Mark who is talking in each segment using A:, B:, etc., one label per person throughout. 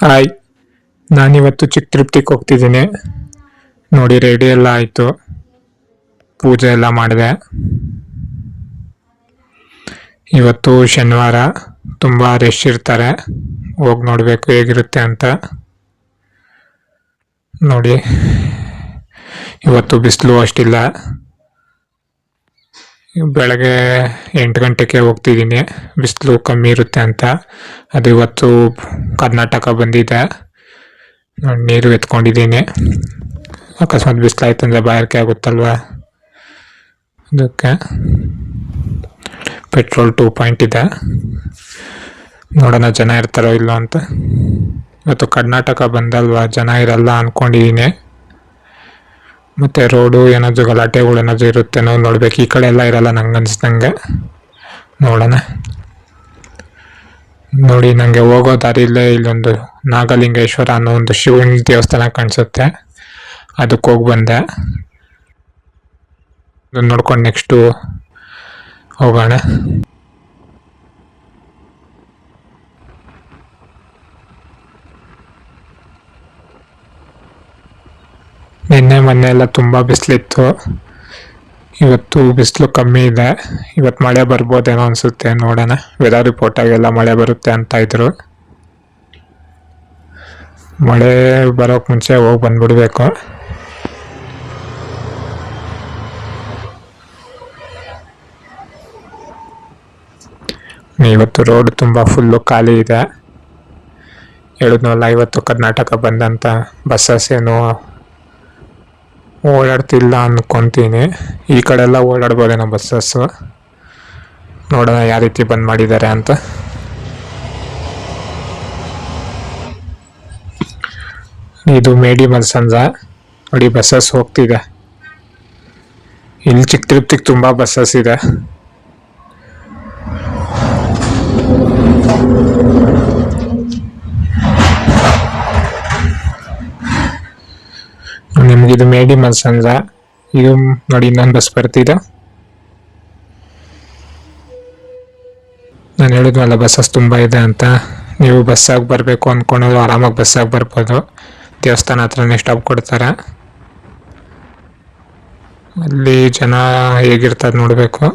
A: Hi, ನಾನಿವತ್ತು ಚಿಕ್ಕ ತಿರುಪತಿಗೆ ಹೋಗ್ತಿದ್ದೀನಿ. ನೋಡಿ, ರೆಡಿ ಎಲ್ಲ ಆಯಿತು, ಪೂಜೆ ಎಲ್ಲ ಮಾಡಿದೆ. ಇವತ್ತು ಶನಿವಾರ, ತುಂಬ ರಶ್ ಇರ್ತಾರೆ. ಹೋಗಿ ನೋಡಬೇಕು ಹೇಗಿರುತ್ತೆ ಅಂತ. ನೋಡಿ, ಇವತ್ತು ಬಿಸಿಲು ಅಷ್ಟಿಲ್ಲ. ಬೆಳಗ್ಗೆ 8 ಗಂಟೆಗೆ ಹೋಗ್ತಿದ್ದೀನಿ, ಬಿಸಿಲು ಕಮ್ಮಿ ಇರುತ್ತೆ ಅಂತ. ಅದು ಇವತ್ತು ಕರ್ನಾಟಕ ಬಂದಿದೆ. ನೀರು ಎತ್ಕೊಂಡಿದ್ದೀನಿ. ಅಕಸ್ಮಾತ್ ಬಿಸಿಲಾಯ್ತಂದರೆ ಬಾಯಾರಿಕೆ ಆಗುತ್ತಲ್ವ, ಅದಕ್ಕೆ. ಪೆಟ್ರೋಲ್ 2 ಪಾಯಿಂಟ್ ಇದೆ. ನೋಡೋಣ ಜನ ಇರ್ತಾರೋ ಇಲ್ಲೋ ಅಂತ. ಇವತ್ತು ಕರ್ನಾಟಕ ಬಂದಲ್ವ, ಜನ ಇರಲ್ಲ ಅಂದ್ಕೊಂಡಿದ್ದೀನಿ. ಮತ್ತು ರೋಡು ಏನಾದರೂ ಗಲಾಟೆಗಳು ಏನಾದರೂ ಇರುತ್ತೇನೋ ನೋಡ್ಬೇಕು. ಈ ಕಡೆ ಎಲ್ಲ ಇರಲ್ಲ ನಂಗೆ ಅನಿಸ್ದಂಗೆ. ನೋಡೋಣ. ನೋಡಿ, ನನಗೆ ಹೋಗೋ ದಾರಿಲೇ ಇಲ್ಲೊಂದು ನಾಗಲಿಂಗೇಶ್ವರ ಅನ್ನೋ ಒಂದು ಶಿವನ ದೇವಸ್ಥಾನ ಕಾಣಿಸುತ್ತೆ. ಅದಕ್ಕೆ ಹೋಗಿ ಬಂದೆ. ಅದನ್ನು ನೋಡ್ಕೊಂಡು ನೆಕ್ಸ್ಟು ಹೋಗೋಣ. ನಿನ್ನೆ ಮೊನ್ನೆ ಎಲ್ಲ ತುಂಬ ಬಿಸಿಲಿತ್ತು. ಇವತ್ತು ಬಿಸಿಲು ಕಮ್ಮಿ ಇದೆ. ಇವತ್ತು ಮಳೆ ಬರ್ಬೋದೇನೋ ಅನಿಸುತ್ತೆ, ನೋಡೋಣ. ವೆದರ್ ರಿಪೋರ್ಟಾಗೆಲ್ಲ ಮಳೆ ಬರುತ್ತೆ ಅಂತ ಇದ್ರು. ಮಳೆ ಬರೋಕ್ಕೆ ಮುಂಚೆ ಹೋಗಿ ಬಂದ್ಬಿಡ್ಬೇಕು. ಇವತ್ತು ರೋಡ್ ತುಂಬ ಫುಲ್ಲು ಖಾಲಿ ಇದೆ. ಹೇಳಿದ್ನಲ್ಲ, ಇವತ್ತು ಕರ್ನಾಟಕ ಬಂದಂತ ಬಸ್ಸಸ್ ಏನು ಓಡಾಡ್ತಿಲ್ಲ ಅಂದ್ಕೊತೀನಿ. ಈ ಕಡೆ ಎಲ್ಲ ಓಡಾಡ್ಬೋದೇನೋ ಬಸ್ಸಸ್ಸು. ನೋಡೋಣ ಯಾವ ರೀತಿ ಬಂದ್ ಮಾಡಿದ್ದಾರೆ ಅಂತ. ಇದು ಮೇಡಿ ಮಲ್ಸಂದ್ರ. ನೋಡಿ, ಬಸ್ಸಸ್ ಹೋಗ್ತಿದೆ. ಇಲ್ಲಿ ಚಿಕ್ಕ ತಿರುಪ್ತಿಗೆ ತುಂಬ ಬಸ್ಸಸ್ ಇದೆ. ನಿಮಗಿದು ಮೇಡಿ ಮಲ್ಸಂದ್ರ. ಇದು ನೋಡಿ, ಇನ್ನೊಂದು ಬಸ್ ಬರ್ತಿದೆ. ನಾನು ಹೇಳಿದ್ವಲ್ಲ ಬಸ್ಸಸ್ ತುಂಬ ಇದೆ ಅಂತ. ನೀವು ಬಸ್ಸಾಗಿ ಬರಬೇಕು ಅಂದ್ಕೊಂಡ್ರು ಆರಾಮಾಗಿ ಬಸ್ಸಾಗಿ ಬರ್ಬೋದು. ದೇವಸ್ಥಾನ ಹತ್ರನೇ ಸ್ಟಾಪ್ ಕೊಡ್ತಾರೆ. ಅಲ್ಲಿ ಜನ ಹೇಗಿರ್ತದೆ ನೋಡಬೇಕು.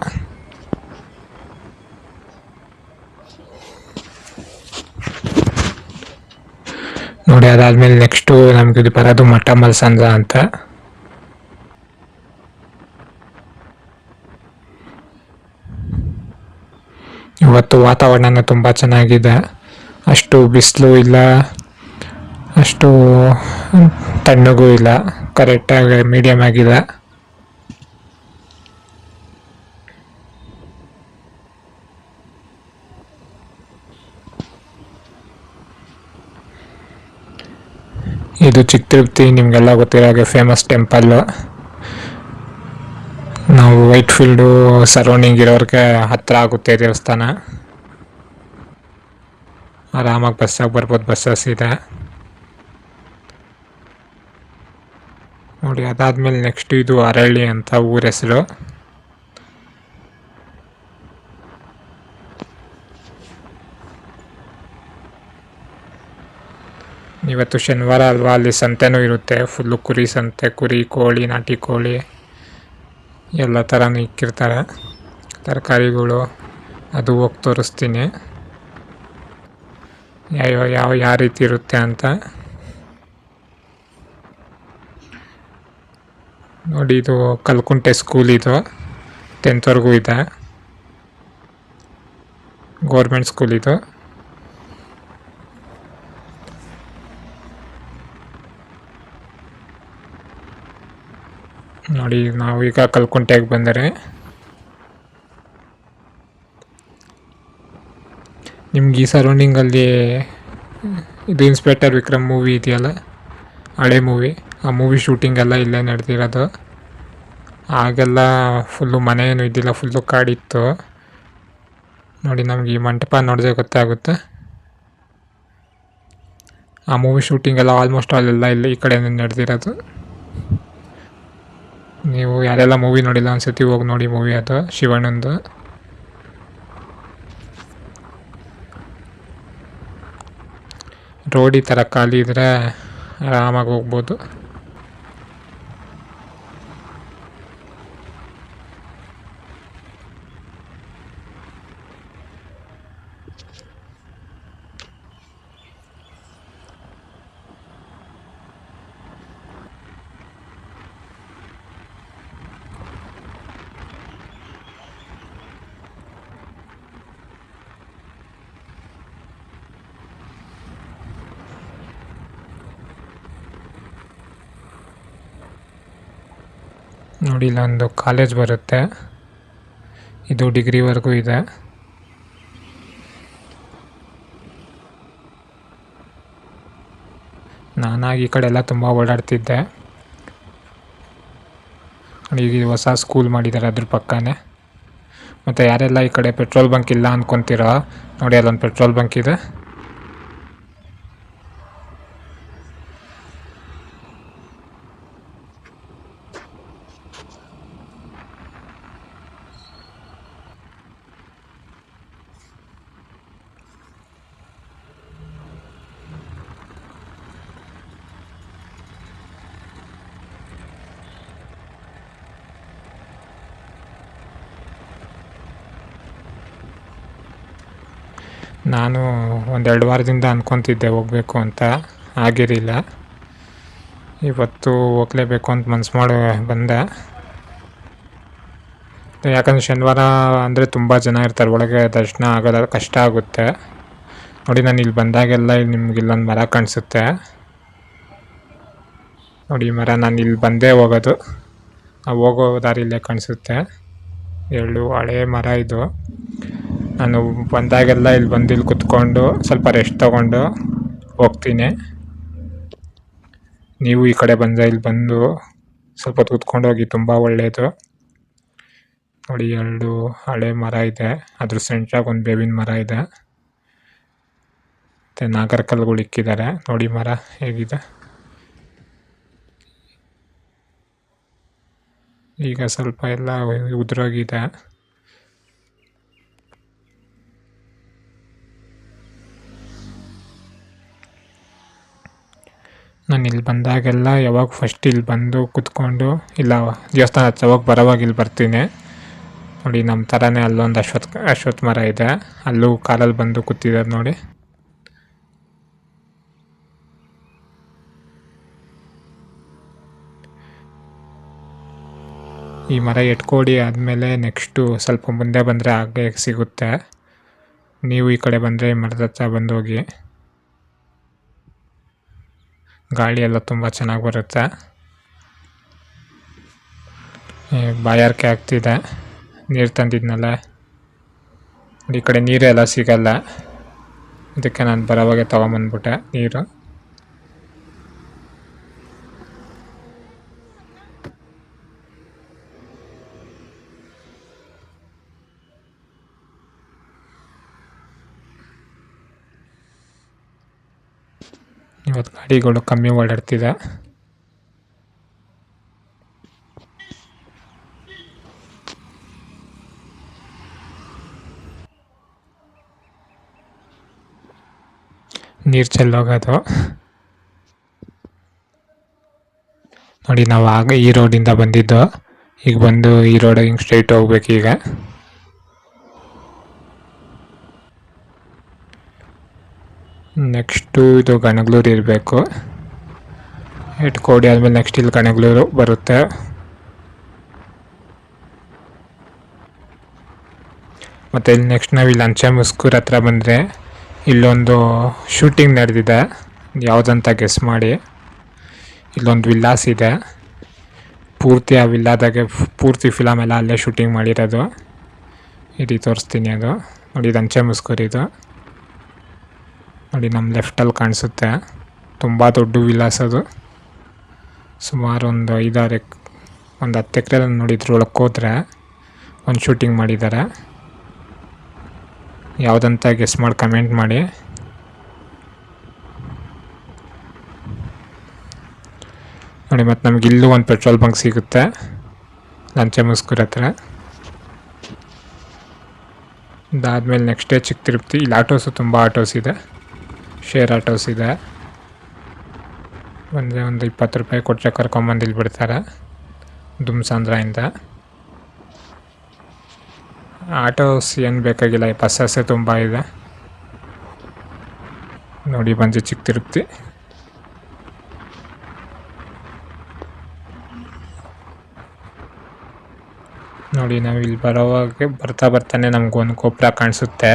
A: ನೋಡಿ, ಅದಾದ್ಮೇಲೆ ನೆಕ್ಸ್ಟು ನಮ್ಗೆ ಬರೋದು ಮಠ ಮಲ್ಸಂದ್ರ ಅಂತ. ಇವತ್ತು ವಾತಾವರಣ ತುಂಬ ಚೆನ್ನಾಗಿದೆ. ಅಷ್ಟು ಬಿಸಿಲು ಇಲ್ಲ, ಅಷ್ಟು ತಣ್ಣಗೂ ಇಲ್ಲ, ಕರೆಕ್ಟಾಗಿ ಮೀಡಿಯಮ್ ಆಗಿದೆ. ಇದು ಚಿಕ್ಕ ತಿರುಪತಿ, ನಿಮಗೆಲ್ಲ ಗೊತ್ತಿರೋ ಹಾಗೆ ಫೇಮಸ್ ಟೆಂಪಲ್ಲು. ನಾವು ವೈಟ್ ಫೀಲ್ಡು ಸರೌಂಡಿಂಗ್ ಇರೋರಿಗೆ ಹತ್ತಿರ ಆಗುತ್ತೆ ದೇವಸ್ಥಾನ. ಆರಾಮಾಗಿ ಬಸ್ಸಾಗಿ ಬರ್ಬೋದು, ಬಸ್ಸಸ್ ಇದೆ. ನೋಡಿ, ಅದಾದಮೇಲೆ ನೆಕ್ಸ್ಟ್ ಇದು ಅರಳಿ ಅಂತ ಊರ ಹೆಸರು. ಇವತ್ತು ಶನಿವಾರ ಅಲ್ವಾ, ಅಲ್ಲಿ ಸಂತೆನೂ ಇರುತ್ತೆ. ಫುಲ್ಲು ಕುರಿ ಸಂತೆ, ಕುರಿ, ಕೋಳಿ, ನಾಟಿ ಕೋಳಿ ಎಲ್ಲ ಥರನೂ ಇಕ್ಕಿರ್ತಾರೆ. ತರಕಾರಿಗಳು ಅದು ಹೋಗಿ ತೋರಿಸ್ತೀನಿ ಯಾವ ರೀತಿ ಇರುತ್ತೆ ಅಂತ. ನೋಡಿ, ಇದು ಕಲ್ಕುಂಟೆ ಸ್ಕೂಲ್. ಇದು 10th ಇದೆ. ಗೌರ್ಮೆಂಟ್ ಸ್ಕೂಲ್ ಇದು. ನೋಡಿ, ನಾವೀಗ ಕಲ್ಕುಂಟೆಗೆ ಬಂದರೆ ನಿಮ್ಗೆ ಈ ಸರೌಂಡಿಂಗಲ್ಲಿ ಇದು ಇನ್ಸ್ಪೆಕ್ಟರ್ ವಿಕ್ರಮ್ ಮೂವಿ ಇದೆಯಲ್ಲ, ಹಳೆ ಮೂವಿ, ಆ ಮೂವಿ ಶೂಟಿಂಗ್ ಎಲ್ಲ ಇಲ್ಲೇ ನಡೆದಿರೋದು. ಆಗೆಲ್ಲ ಫುಲ್ಲು ಮನೆ ಏನು ಇದ್ದಿಲ್ಲ, ಫುಲ್ಲು ಕಾಡಿತ್ತು. ನೋಡಿ, ನಮ್ಗೆ ಈ ಮಂಟಪ ನೋಡಿದ್ರೆ ಗೊತ್ತಾಗುತ್ತೆ. ಆ ಮೂವಿ ಶೂಟಿಂಗ್ ಎಲ್ಲ ಆಲ್ಮೋಸ್ಟ್ ಅಲ್ಲೆಲ್ಲ ಇಲ್ಲಿ ಈ ಕಡೆ ನಡೆದಿರೋದು. ನೀವು ಯಾರೆಲ್ಲ ಮೂವಿ ನೋಡಿಲ್ಲ ಅನ್ಸುತ್ತಿ, ಹೋಗಿ ನೋಡಿ ಮೂವಿ. ಅದು ಶಿವಣ್ಣಂದು. ರೋಡ್ ಈ ಥರ ಖಾಲಿ ಇದ್ದರೆ ಆರಾಮಾಗಿ ಹೋಗ್ಬೋದು. ನೋಡಿ ಇಲ್ಲೊಂದು ಕಾಲೇಜ್ ಬರುತ್ತೆ, ಇದು ಡಿಗ್ರಿವರೆಗೂ ಇದೆ. ನಾನಾಗಿ ಈ ಕಡೆ ಎಲ್ಲ ತುಂಬ ಓಡಾಡ್ತಿದ್ದೆ. ಈಗ ಹೊಸ ಸ್ಕೂಲ್ ಮಾಡಿದ್ದಾರೆ ಅದ್ರ ಪಕ್ಕನೇ. ಮತ್ತು ಯಾರೆಲ್ಲ ಈ ಕಡೆ ಪೆಟ್ರೋಲ್ ಬಂಕ್ ಇಲ್ಲ ಅಂದ್ಕೊತೀರೋ, ನೋಡಿ ಅಲ್ಲೊಂದು ಪೆಟ್ರೋಲ್ ಬಂಕ್ ಇದೆ. ನಾನು 1-2 ವಾರದಿಂದ ಅಂದ್ಕೊತಿದ್ದೆ ಹೋಗಬೇಕು ಅಂತ, ಆಗಿರಲಿಲ್ಲ. ಇವತ್ತು ಹೋಗಲೇಬೇಕು ಅಂತ ಮನ್ಸು ಮಾಡಿ ಬಂದೆ. ಯಾಕಂದರೆ ಶನಿವಾರ ಅಂದರೆ ತುಂಬ ಜನ ಇರ್ತಾರೆ, ಒಳಗೆ ದರ್ಶನ ಆಗೋದು ಕಷ್ಟ ಆಗುತ್ತೆ. ನೋಡಿ ನಾನು ಇಲ್ಲಿ ಬಂದಾಗೆಲ್ಲ ನಿಮ್ಗೆ ಇಲ್ಲೊಂದು ಮರ ಕಾಣಿಸುತ್ತೆ ನೋಡಿ. ಈ ಮರ ನಾನು ಇಲ್ಲಿ ಬಂದೇ ಹೋಗೋದು, ಹೋಗೋ ದಾರಿಲೇ ಕಾಣಿಸುತ್ತೆ. 2 ಹಳೆ ಮರ ಇದು. ನಾನು ಬಂದಾಗೆಲ್ಲ ಇಲ್ಲಿ ಬಂದು ಇಲ್ಲಿ ಕುತ್ಕೊಂಡು ಸ್ವಲ್ಪ ರೆಸ್ಟ್ ತೊಗೊಂಡು ಹೋಗ್ತೀನಿ. ನೀವು ಈ ಕಡೆ ಬಂದರೆ ಇಲ್ಲಿ ಬಂದು ಸ್ವಲ್ಪ ಹೊತ್ತು ಕುತ್ಕೊಂಡು ಹೋಗಿ, ತುಂಬ ಒಳ್ಳೆಯದು. ನೋಡಿ 2 ಹಳೆ ಮರ ಇದೆ, ಅದ್ರ ಸೆಂಟ್ರಾಗ ಒಂದು ಬೇವಿನ ಮರ ಇದೆ, ಮತ್ತು ನಾಗರಕಲ್ಲುಗಳು ಇಕ್ಕಿದ್ದಾರೆ. ನೋಡಿ ಮರ ಹೇಗಿದೆ. ಈಗ ಸ್ವಲ್ಪ ಎಲ್ಲ ಉದುರೋಗಿದೆ. ನಾನು ಇಲ್ಲಿ ಬಂದಾಗೆಲ್ಲ ಯಾವಾಗ ಫಸ್ಟ್ ಇಲ್ಲಿ ಬಂದು ಕುತ್ಕೊಂಡು, ಇಲ್ಲ ದೇವಸ್ಥಾನ ಹತ್ರ ಹೋಗಿ ಬರೋವಾಗ ಇಲ್ಲಿ ಬರ್ತೀನಿ. ನೋಡಿ ನಮ್ಮ ಥರನೇ ಅಲ್ಲೊಂದು ಅಶ್ವತ್ಥ ಮರ ಇದೆ, ಅಲ್ಲೂ ಕಾಲಲ್ಲಿ ಬಂದು ಕೂತಿದ್ದಾರೆ ನೋಡಿ. ಈ ಮರ ಎಟ್ಕೋಡಿ ಆದಮೇಲೆ ನೆಕ್ಸ್ಟು ಸ್ವಲ್ಪ ಮುಂದೆ ಬಂದರೆ ಹಾಗೆ ಸಿಗುತ್ತೆ. ನೀವು ಈ ಕಡೆ ಬಂದರೆ ಈ ಮರದ ಹತ್ರ ಬಂದು ಹೋಗಿ. ಗಾಳಿ ಎಲ್ಲ ತುಂಬ ಚೆನ್ನಾಗಿ ಬರುತ್ತೆ. ಬಾಯಾರಿಕೆ ಆಗ್ತಿದೆ, ನೀರು ತಂದಿದ್ನಲ್ಲ. ಈ ಕಡೆ ನೀರೆಲ್ಲ ಸಿಗಲ್ಲ, ಅದಕ್ಕೆ ನಾನು ಬರೋವಾಗೆ ತೊಗೊಂಬಂದ್ಬಿಟ್ಟೆ ನೀರು. ಇವತ್ತು ಗಾಡಿಗಳು ಕಮ್ಮಿ ಓಡಾಡ್ತಿದೆ. ನೀರು ಚೆಲ್ಲೋಗೋದು ನೋಡಿ. ನಾವು ಆಗ ಈ ರೋಡಿಂದ ಬಂದಿದ್ದು, ಈಗ ಬಂದು ಈ ರೋಡ್ ಹಿಂಗೆ ಸ್ಟ್ರೈಟ್ ಹೋಗ್ಬೇಕೀಗ. ನೆಕ್ಸ್ಟು ಇದು ಗಣಗ್ಳೂರು ಇರಬೇಕು. ಎಟ್ಕೋಡಿ ಆದಮೇಲೆ ನೆಕ್ಸ್ಟ್ ಇಲ್ಲಿ ಗಣಗ್ಳೂರು ಬರುತ್ತೆ. ಮತ್ತು ಇಲ್ಲಿ ನೆಕ್ಸ್ಟ್ ನಾವು ಇಲ್ಲಿ ಅಂಚೆಮುಸ್ಕೂರು ಹತ್ರ ಬಂದರೆ ಇಲ್ಲೊಂದು ಶೂಟಿಂಗ್ ನಡೆದಿದೆ, ಯಾವುದಂತ ಗೆಸ್ ಮಾಡಿ. ಇಲ್ಲೊಂದು ವಿಲ್ಲಾಸ್ ಇದೆ, ಪೂರ್ತಿ ಆ ವಿಲ್ಲಾದಾಗೆ ಪೂರ್ತಿ ಫಿಲಮ್ ಎಲ್ಲ ಅಲ್ಲೇ ಶೂಟಿಂಗ್ ಮಾಡಿರೋದು. ಇದು ತೋರಿಸ್ತೀನಿ. ಅದು ನೋಡಿ, ಇದು ಅಂಚೆಮುಸ್ಕೂರು. ಇದು ನೋಡಿ ನಮ್ಮ ಲೆಫ್ಟಲ್ಲಿ ಕಾಣಿಸುತ್ತೆ, ತುಂಬ ದೊಡ್ಡ ವಿಲ್ಲಾಸ್ ಅದು. ಸುಮಾರು ಒಂದು 10 ಎಕರೆ ನೋಡಿದ್ರು. ಒಳಕ್ಕೆ ಹೋದರೆ ಒಂದು ಶೂಟಿಂಗ್ ಮಾಡಿದ್ದಾರೆ. ಯಾವುದಂತ ಗೆಸ್ ಮಾಡಿ ಕಮೆಂಟ್ ಮಾಡಿ. ನೋಡಿ, ಮತ್ತು ನಮ್ಗೆ ಇಲ್ಲೂ ಒಂದು ಪೆಟ್ರೋಲ್ ಬಂಕ್ ಸಿಗುತ್ತೆ ಅಂಚೆಮುಸ್ಕೂರು ಹತ್ರ. ಇದಾದಮೇಲೆ ನೆಕ್ಸ್ಟ್ ಡೇ ಚಿಕ್ಕ ತಿರುಪತಿ. ಇಲ್ಲಿ ಆಟೋಸು ತುಂಬ ಆಟೋಸ್ ಇದೆ. ಶೇರ್ ಆಟೋಸ್ ಇದೆ. ಬಂದರೆ ಒಂದು 20 ರೂಪಾಯಿ ಕೊಟ್ಟರೆ ಕರ್ಕೊಂಬಂದು ಇಲ್ಲಿ ಬಿಡ್ತಾರೆ ದುಮ್ಸಂದ್ರದಿಂದ. ಆಟೋಸ್ ಏನು ಬೇಕಾಗಿಲ್ಲ, ಬಸ್ಸಸ್ಸೇ ತುಂಬ ಇದೆ. ನೋಡಿ ಬಂದು ಚಿಕ್ಕ ತಿರುಪ್ತಿ. ನೋಡಿ ನಾವು ಇಲ್ಲಿ ಬರೋವಾಗ ಬರ್ತಾನೆ ನಮಗೊಂದು ಗೋಪುರ ಕಾಣಿಸುತ್ತೆ.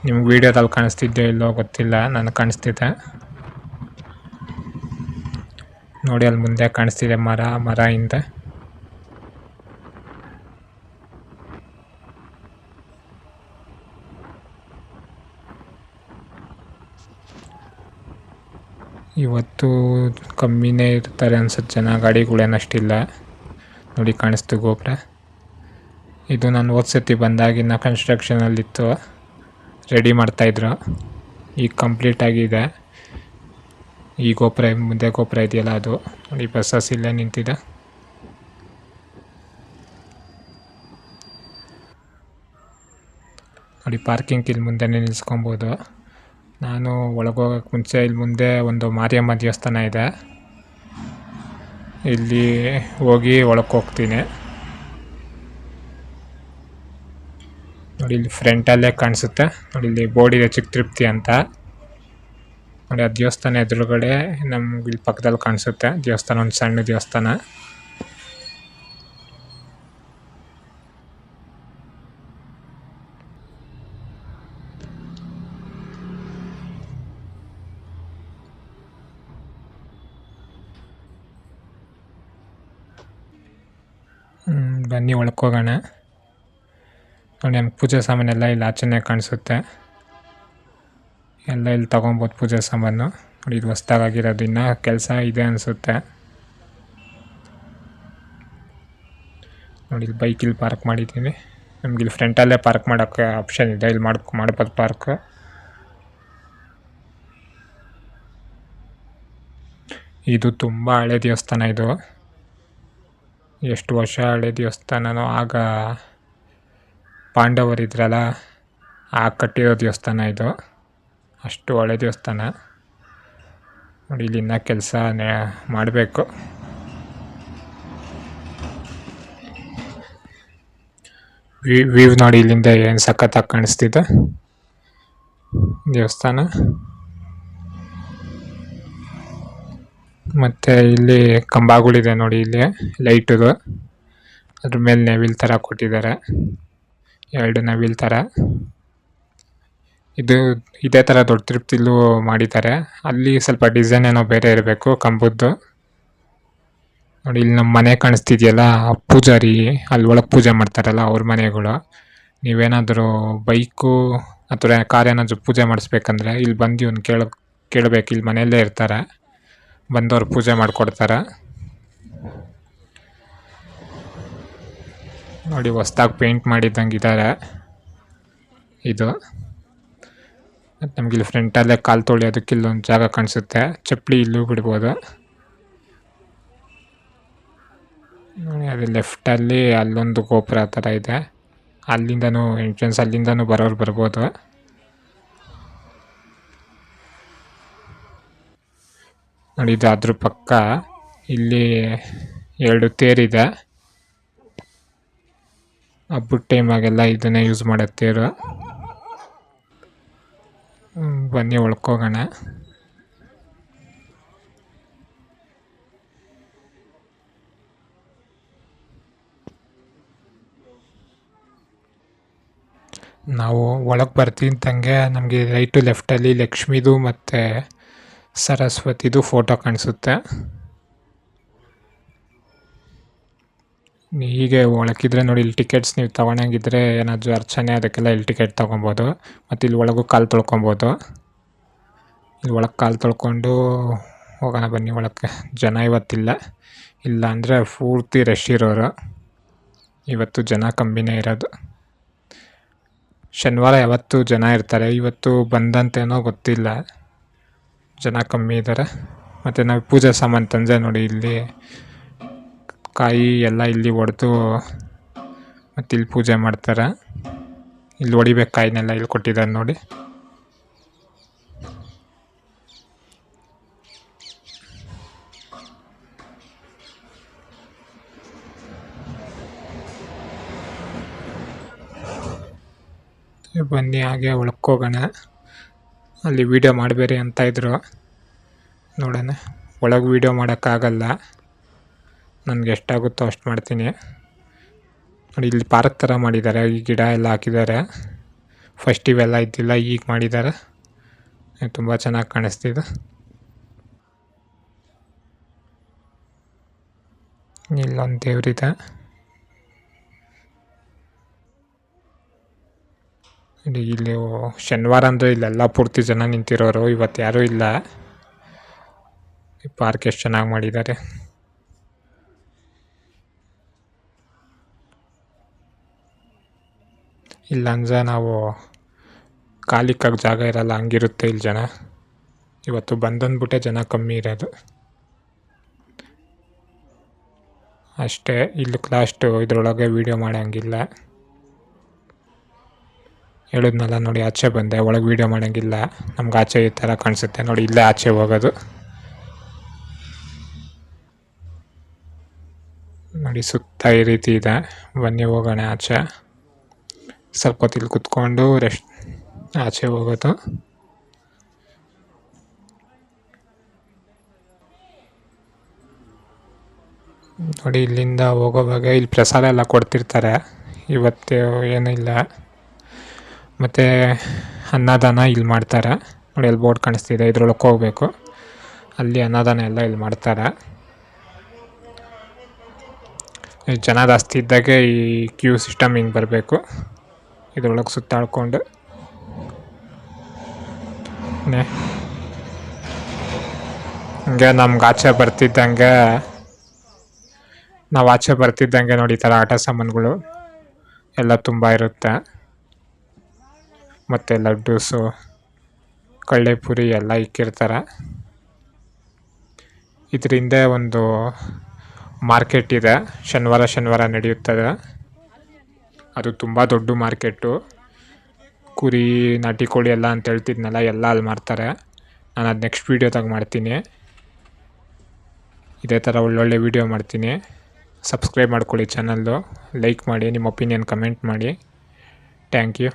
A: ನಿಮ್ಗೆ ವೀಡಿಯೋದಲ್ಲಿ ಕಾಣಿಸ್ತಿದ್ದೆ ಇಲ್ಲೋ ಗೊತ್ತಿಲ್ಲ, ನನಗೆ ಕಾಣಿಸ್ತಿದೆ. ನೋಡಿ ಅಲ್ಲಿ ಮುಂದೆ ಕಾಣಿಸ್ತಿದೆ ಮರ ಹಿಂದೆ. ಇವತ್ತು ಕಮ್ಮಿನೇ ಇರ್ತಾರೆ ಅನ್ಸುತ್ತೆ ಜನ, ಗಾಡಿಗಳೇನಷ್ಟಿಲ್ಲ. ನೋಡಿ ಕಾಣಿಸ್ತು ಗೋಪುರ. ಇದು ನಾನು ಹೋದ್ಸತಿ ಬಂದಾಗಿನ ಕನ್ಸ್ಟ್ರಕ್ಷನಲ್ಲಿತ್ತು, ರೆಡಿ ಮಾಡ್ತಾಯಿದ್ರು. ಈಗ ಕಂಪ್ಲೀಟ್ ಆಗಿದೆ. ಈ ಗೋಪುರ ಮುಂದೆ ಗೋಪುರ ಇದೆಯಲ್ಲ ಅದು. ನೋಡಿ ಬಸ್ಸಸ್ ಇಲ್ಲೇ ನಿಂತಿದೆ. ನೋಡಿ ಪಾರ್ಕಿಂಗ್ ಇಲ್ಲಿ ಮುಂದೆನೇ ನಿಲ್ಸ್ಕೊಬೋದು. ನಾನು ಒಳಗೋಗಕ್ಕೆ ಮುಂಚೆ ಇಲ್ಲಿ ಮುಂದೆ ಒಂದು ಮಾರಿಯಮ್ಮ ದೇವಸ್ಥಾನ ಇದೆ, ಇಲ್ಲಿ ಹೋಗಿ ಒಳಕ್ಕೆ ಹೋಗ್ತೀನಿ. ನೋಡಿ ಇಲ್ಲಿ ಫ್ರಂಟಲ್ಲೇ ಕಾಣಿಸುತ್ತೆ. ನೋಡಿ ಇಲ್ಲಿ ಬೋರ್ಡ್ ಇದೆ ಚಿಕ್ಕ ತಿರುಪ್ತಿ ಅಂತ. ನೋಡಿ ಆ ದೇವಸ್ಥಾನ ಎದುರುಗಡೆ ನಮ್ಗೆ ಇಲ್ಲಿ ಪಕ್ಕದಲ್ಲಿ ಕಾಣಿಸುತ್ತೆ ದೇವಸ್ಥಾನ, ಒಂದು ಸಣ್ಣ ದೇವಸ್ಥಾನ. ಬನ್ನಿ ಒಳಕ್ಕೆ ಹೋಗೋಣ. ನೋಡಿ ನಮ್ಗೆ ಪೂಜೆ ಸಾಮಾನೆಲ್ಲ ಇಲ್ಲಿ ಆಚೆನೇ ಕಾಣಿಸುತ್ತೆ. ಎಲ್ಲ ಇಲ್ಲಿ ತೊಗೊಬೋದು ಪೂಜೆ ಸಾಮಾನು. ನೋಡಿ ಇದು ಹೊಸ್ದಾಗಿರೋದು, ಇನ್ನೂ ಕೆಲಸ ಇದೆ ಅನಿಸುತ್ತೆ. ನೋಡಿ ಇಲ್ಲಿ ಬೈಕ್ ಇಲ್ಲಿ ಪಾರ್ಕ್ ಮಾಡಿದ್ದೀನಿ. ನಮ್ಗೆ ಇಲ್ಲಿ ಫ್ರಂಟಲ್ಲೇ ಪಾರ್ಕ್ ಮಾಡೋಕ್ಕೆ ಆಪ್ಷನ್ ಇದೆ, ಇಲ್ಲಿ ಮಾಡ್ಬೋದು ಪಾರ್ಕ್. ಇದು ತುಂಬ ಹಳೆ ದೇವಸ್ಥಾನ. ಇದು ಎಷ್ಟು ವರ್ಷ ಹಳೆ ದೇವಸ್ಥಾನನೋ, ಆಗ ಪಾಂಡವರಿದ್ರಲ್ಲ ಆಗ ಕಟ್ಟಿರೋ ದೇವಸ್ಥಾನ ಇದು, ಅಷ್ಟು ಹಳೆ ದೇವಸ್ಥಾನ. ನೋಡಿ ಇಲ್ಲಿ ಇನ್ನೂ ಕೆಲಸ ಮಾಡಬೇಕು. ವ್ಯೂ ನೋಡಿ ಇಲ್ಲಿಂದ ಏನು ಸಖತ್ತಾಗಿ ಕಾಣಿಸ್ತಿದೆ ದೇವಸ್ಥಾನ. ಮತ್ತು ಇಲ್ಲಿ ಕಂಬಗಳಿದೆ ನೋಡಿ, ಇಲ್ಲಿ ಲೈಟದು, ಅದ್ರ ಮೇಲೆ ನವಿಲ್ ಥರ ಕೊಟ್ಟಿದ್ದಾರೆ, 2 ನವಿಲ್ ಥರ. ಇದೇ ಥರ ದೊಡ್ಡ ತಿರುಪ್ತಿಲೂ ಮಾಡಿದ್ದಾರೆ. ಅಲ್ಲಿ ಸ್ವಲ್ಪ ಡಿಸೈನ್ ಏನೋ ಬೇರೆ ಇರಬೇಕು ಕಂಬದ್ದು. ನೋಡಿ ಇಲ್ಲಿ ನಮ್ಮ ಮನೆ ಕಾಣಿಸ್ತಿದೆಯಲ್ಲ, ಪೂಜಾರಿ ಅಲ್ಲಿ ಒಳಗೆ ಪೂಜೆ ಮಾಡ್ತಾರಲ್ಲ ಅವ್ರ ಮನೆಗಳು. ನೀವೇನಾದರೂ ಬೈಕು ಅಥವಾ ಕಾರ್ ಏನಾದರೂ ಪೂಜೆ ಮಾಡಿಸ್ಬೇಕಂದ್ರೆ ಇಲ್ಲಿ ಬಂದು ಇವ್ನು ಕೇಳಬೇಕು. ಇಲ್ಲಿ ಮನೆಯಲ್ಲೇ ಇರ್ತಾರೆ, ಬಂದವ್ರು ಪೂಜೆ ಮಾಡಿಕೊಡ್ತಾರೆ. ನೋಡಿ ಹೊಸ್ದಾಗಿ ಪೇಂಟ್ ಮಾಡಿದ್ದಂಗೆ ಇದ್ದಾರೆ ಇದು. ಮತ್ತು ನಮ್ಗೆ ಇಲ್ಲಿ ಫ್ರಂಟಲ್ಲೇ ಕಾಲು ತೊಳೆಯೋದಕ್ಕೆ ಇಲ್ಲೊಂದು ಜಾಗ ಕಾಣಿಸುತ್ತೆ, ಚಪ್ಪಲಿ ಇಲ್ಲೂ ಬಿಡ್ಬೋದು. ನೋಡಿ ಅದು ಲೆಫ್ಟಲ್ಲಿ ಅಲ್ಲೊಂದು ಗೋಪುರ ಥರ ಇದೆ, ಅಲ್ಲಿಂದನೂ ಎಂಟ್ರೆನ್ಸ್, ಅಲ್ಲಿಂದನೂ ಬರೋರು ಬರ್ಬೋದು. ನೋಡಿ ಇದು ಅದ್ರ ಪಕ್ಕ ಇಲ್ಲಿ 2 ತೇರಿದೆ. ಹಬ್ಬದ ಟೈಮಾಗೆಲ್ಲ ಇದನ್ನೇ ಯೂಸ್ ಮಾಡೋ ತೇರು. ಬನ್ನಿ ಒಳ್ಕೋಗೋಣ. ನಾವು ಒಳಗೆ ಬರ್ತಿದ್ದಂಗೆ ನಮಗೆ ರೈಟು ಲೆಫ್ಟಲ್ಲಿ ಲಕ್ಷ್ಮೀದು ಮತ್ತು ಸರಸ್ವತಿದು ಫೋಟೋ ಕಾಣಿಸುತ್ತೆ. ಹೀಗೆ ಒಳಗಿದ್ರೆ ನೋಡಿ ಇಲ್ಲಿ ಟಿಕೆಟ್ಸ್ ನೀವು ತೊಗೊಳಂಗಿದ್ರೆ ಏನಾದರೂ ಅರ್ಚನೆ ಅದಕ್ಕೆಲ್ಲ ಇಲ್ಲಿ ಟಿಕೆಟ್ ತೊಗೊಬೋದು. ಮತ್ತು ಇಲ್ಲಿ ಒಳಗೂ ಕಾಲು ತೊಳ್ಕೊಬೋದು. ಇಲ್ಲಿ ಒಳಗೆ ಕಾಲು ತೊಳ್ಕೊಂಡು ಹೋಗೋಣ ಬನ್ನಿ ಒಳಕ್ಕೆ. ಜನ ಇವತ್ತಿಲ್ಲ, ಇಲ್ಲ ಅಂದರೆ ಪೂರ್ತಿ ರಶ್ ಇರೋರು. ಇವತ್ತು ಜನ ಕಮ್ಮಿನೇ ಇರೋದು. ಶನಿವಾರ ಯಾವತ್ತೂ ಜನ ಇರ್ತಾರೆ, ಇವತ್ತು ಬಂದಂತೇನೋ ಗೊತ್ತಿಲ್ಲ, ಜನ ಕಮ್ಮಿ ಇದ್ದಾರೆ. ಮತ್ತು ನಾವು ಪೂಜೆ ಸಾಮಾನು ತಂದೆ ನೋಡಿ, ಇಲ್ಲಿ ಕಾಯಿ ಎಲ್ಲ ಇಲ್ಲಿ ಒಡೆದು ಮತ್ತು ಇಲ್ಲಿ ಪೂಜೆ ಮಾಡ್ತಾರೆ. ಇಲ್ಲಿ ಹೊಡಿಬೇಕು ಕಾಯಿನೆಲ್ಲ ಇಲ್ಲಿ ಕೊಟ್ಟಿದ್ದಾರೆ ನೋಡಿ. ಬನ್ನಿ ಹಾಗೆ ಒಳಕ್ಕೋಗೋಣ. ಅಲ್ಲಿ ವೀಡಿಯೋ ಮಾಡಬೇಡಿ ಅಂತ ಇದ್ರು, ನೋಡೋಣ. ಒಳಗೆ ವೀಡಿಯೋ ಮಾಡೋಕ್ಕಾಗಲ್ಲ, ನನಗೆ ಎಷ್ಟಾಗುತ್ತೋ ಅಷ್ಟು ಮಾಡ್ತೀನಿ. ನೋಡಿ ಇಲ್ಲಿ ಪಾರ್ಕ್ ಥರ ಮಾಡಿದ್ದಾರೆ, ಈ ಗಿಡ ಎಲ್ಲ ಹಾಕಿದ್ದಾರೆ. ಫಸ್ಟ್ ಇವೆಲ್ಲ ಇದ್ದಿಲ್ಲ, ಈಗ ಮಾಡಿದ್ದಾರೆ. ತುಂಬ ಚೆನ್ನಾಗಿ ಕಾಣಿಸ್ತಿದೆ. ಇಲ್ಲೊಂದು ದೇವ್ರಿದೆ. ಇಲ್ಲಿ ಶನಿವಾರ ಅಂದರೆ ಇಲ್ಲೆಲ್ಲ ಪೂರ್ತಿ ಜನ ನಿಂತಿರೋರು. ಇವತ್ತು ಯಾರೂ ಇಲ್ಲ. ಈ ಪಾರ್ಕ್ ಎಷ್ಟು ಚೆನ್ನಾಗಿ ಮಾಡಿದ್ದಾರೆ. ಇಲ್ಲಂದ್ರೆ ನಾವು ಕಾಲಿಕ್ಕಾಗ ಜಾಗ ಇರಲ್ಲ, ಹಂಗಿರುತ್ತೆ ಇಲ್ಲಿ ಜನ. ಇವತ್ತು ಬಂದಂದ್ಬಿಟ್ಟೆ ಜನ ಕಮ್ಮಿ ಇರೋದು ಅಷ್ಟೇ. ಇಲ್ಲಿ ಲಾಸ್ಟು, ಇದರೊಳಗೆ ವೀಡಿಯೋ ಮಾಡೋಂಗಿಲ್ಲ. ಹೇಳಿದ್ನಲ್ಲ ನೋಡಿ, ಆಚೆ ಬಂದೆ, ಒಳಗೆ ವೀಡಿಯೋ ಮಾಡೋಂಗಿಲ್ಲ. ನಮ್ಗೆ ಆಚೆ ಈ ಥರ ಕಾಣಿಸುತ್ತೆ ನೋಡಿ, ಇಲ್ಲೇ ಆಚೆ ಹೋಗೋದು ನೋಡಿ. ಸುತ್ತ ಈ ರೀತಿ ಇದೆ. ಬನ್ನಿ ಹೋಗೋಣ ಆಚೆ. ಸ್ವಲ್ಪ ಹೊತ್ತಿಲ್ಲಿ ಕುತ್ಕೊಂಡು ರೆಸ್ಟ್, ಆಚೆ ಹೋಗೋದು. ನೋಡಿ ಇಲ್ಲಿಂದ ಹೋಗೋವಾಗ ಇಲ್ಲಿ ಪ್ರಸಾದ ಎಲ್ಲ ಕೊಡ್ತಿರ್ತಾರೆ. ಇವತ್ತು ಏನಿಲ್ಲ. ಮತ್ತು ಅನ್ನದಾನ ಇಲ್ಲಿ ಮಾಡ್ತಾರೆ ನೋಡಿ. ಅಲ್ಲಿ ಬೋರ್ಡ್ ಕಾಣಿಸ್ತಿದೆ, ಇದ್ರೊಳಗೆ ಹೋಗಬೇಕು. ಅಲ್ಲಿ ಅನ್ನದಾನ ಎಲ್ಲ ಇಲ್ಲಿ ಮಾಡ್ತಾರೆ. ಜನ ಜಾಸ್ತಿ ಇದ್ದಾಗೆ ಈ ಕ್ಯೂ ಸಿಸ್ಟಮ್ ಹಿಂಗೆ ಬರಬೇಕು. ಇದ್ರೊಳಗೆ ಸುತ್ತಾಡ್ಕೊಂಡು ಹಂಗೆ ನಮ್ಗೆ ಆಚೆ ಬರ್ತಿದ್ದಂಗೆ, ನಾವು ಆಚೆ ಬರ್ತಿದ್ದಂಗೆ ನೋಡಿ, ಈ ಥರ ಆಟ ಸಾಮಾನುಗಳು ಎಲ್ಲ ತುಂಬ ಇರುತ್ತೆ. ಮತ್ತು ಲಡ್ಡೂಸು, ಕಳ್ಳೆಪುರಿ ಎಲ್ಲ ಇಕ್ಕಿರ್ತಾರೆ. ಇದ್ರ ಹಿಂದೆ ಒಂದು ಮಾರ್ಕೆಟ್ ಇದೆ, ಶನಿವಾರ ನಡೆಯುತ್ತದೆ. ಅದು ತುಂಬ ದೊಡ್ಡ ಮಾರ್ಕೆಟು. ಕುರಿ, ನಾಟಿ ಕೋಳಿ ಎಲ್ಲ ಅಂತ ಹೇಳ್ತಿದ್ನಲ್ಲ, ಎಲ್ಲ ಅಲ್ಲಿ ಮಾರ್ತಾರೆ. ನಾನು ಅದು ನೆಕ್ಸ್ಟ್ ವೀಡಿಯೋದಾಗ ಮಾಡ್ತೀನಿ. ಇದೇ ಥರ ಒಳ್ಳೊಳ್ಳೆ ವೀಡಿಯೋ ಮಾಡ್ತೀನಿ. ಸಬ್ಸ್ಕ್ರೈಬ್ ಮಾಡ್ಕೊಳ್ಳಿ ಚಾನಲ್ಲು, ಲೈಕ್ ಮಾಡಿ, ನಿಮ್ಮ ಒಪಿನಿಯನ್ ಕಮೆಂಟ್ ಮಾಡಿ. Thank you.